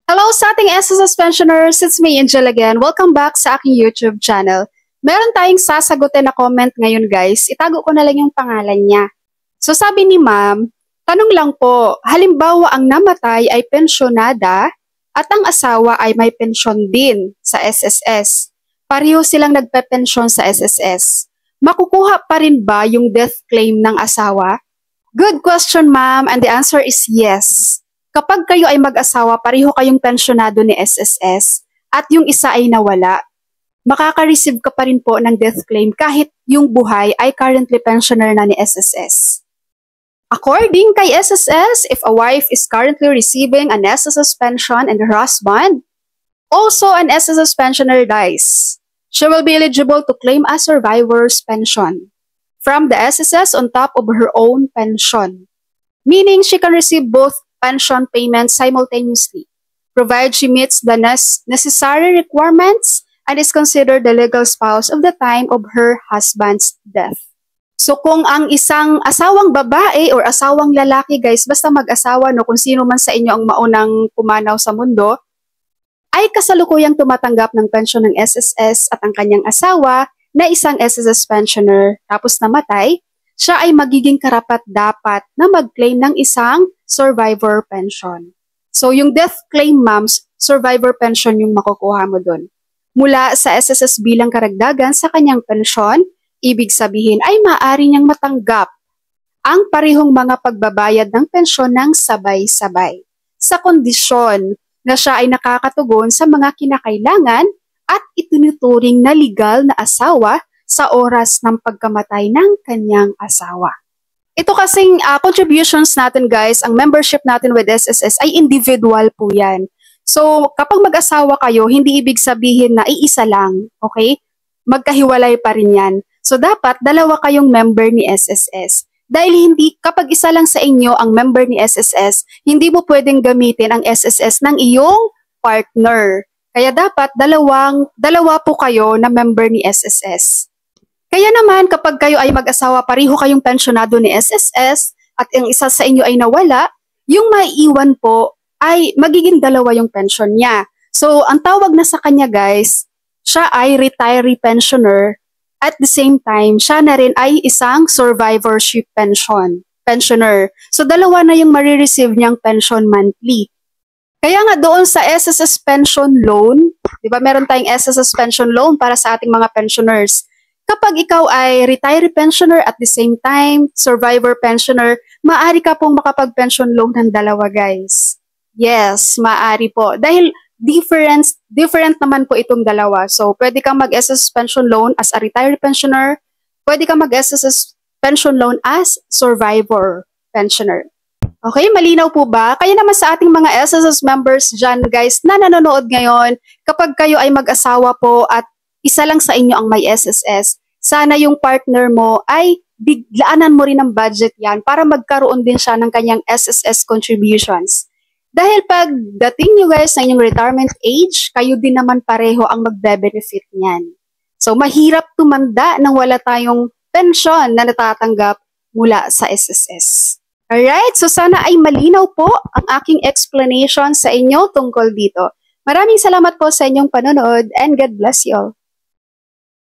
Hello sa ating SSS pensioners, it's me Angel again. Welcome back sa aking YouTube channel. Meron tayong sasagutin na comment ngayon guys. Itago ko na lang yung pangalan niya. So sabi ni ma'am, tanong lang po, halimbawa ang namatay ay pensyonada at ang asawa ay may pensyon din sa SSS. Pareho silang nagpe-pensyon sa SSS. Makukuha pa rin ba yung death claim ng asawa? Good question ma'am, and the answer is yes. Kapag kayo ay mag-asawa, pareho kayong pensyonado ni SSS at yung isa ay nawala, makaka-receive ka pa rin po ng death claim kahit yung buhay ay currently pensioner na ni SSS. According kay SSS, if a wife is currently receiving an SSS pension and her husband, also an SSS pensioner dies, she will be eligible to claim a survivor's pension from the SSS on top of her own pension. Meaning she can receive both pension payments simultaneously, provided she meets the necessary requirements and is considered the legal spouse of the time of her husband's death. So kung ang isang asawang babae or asawang lalaki guys, basta mag-asawa no, kung sino man sa inyo ang maunang pumanaw sa mundo, ay kasalukuyang tumatanggap ng pensyon ng SSS at ang kanyang asawa na isang SSS pensioner tapos namatay, siya ay magiging karapat-dapat na mag-claim ng isang survivor pension. So yung death claim ma'am, survivor pension yung makukuha mo dun. Mula sa SSS bilang karagdagan sa kanyang pensyon, ibig sabihin ay maaari niyang matanggap ang parehong mga pagbabayad ng pensyon ng sabay-sabay sa kondisyon na siya ay nakakatugon sa mga kinakailangan at itinuturing na legal na asawa sa oras ng pagkamatay ng kanyang asawa. Ito kasing contributions natin guys, ang membership natin with SSS ay individual po yan. So kapag mag-asawa kayo, hindi ibig sabihin na iisa lang, okay? Magkahiwalay pa rin yan. So dapat dalawa kayong member ni SSS. Dahil hindi, kapag isa lang sa inyo ang member ni SSS, hindi mo pwedeng gamitin ang SSS ng iyong partner. Kaya dapat dalawa po kayo na member ni SSS. Kaya naman kapag kayo ay mag-asawa, pareho kayong pensyonado ni SSS at ang isa sa inyo ay nawala, yung maiiwan po ay magiging dalawa yung pension niya. So ang tawag na sa kanya guys, siya ay retiree pensioner at the same time, siya na rin ay isang survivorship pensioner. So dalawa na yung marireceive niyang pension monthly. Kaya nga doon sa SSS pension loan, di ba meron tayong SSS pension loan para sa ating mga pensioners. Kapag ikaw ay retiree pensioner at the same time, survivor pensioner, maaari ka pong makapag-pension loan ng dalawa guys. Yes, maaari po. Dahil different naman po itong dalawa. So, pwede kang mag-SSS pension loan as a retiree pensioner, pwede kang mag-SSS pension loan as survivor pensioner. Okay, malinaw po ba? Kaya naman sa ating mga SSS members dyan guys na nanonood ngayon, kapag kayo ay mag-asawa po at isa lang sa inyo ang may SSS, sana yung partner mo ay biglaanan mo rin ng budget yan para magkaroon din siya ng kanyang SSS contributions. Dahil pag dating nyo guys sa inyong retirement age, kayo din naman pareho ang magbe-benefit niyan. So mahirap tumanda nang wala tayong pensyon na natatanggap mula sa SSS. Alright, so sana ay malinaw po ang aking explanation sa inyo tungkol dito. Maraming salamat po sa inyong panonood and God bless you all.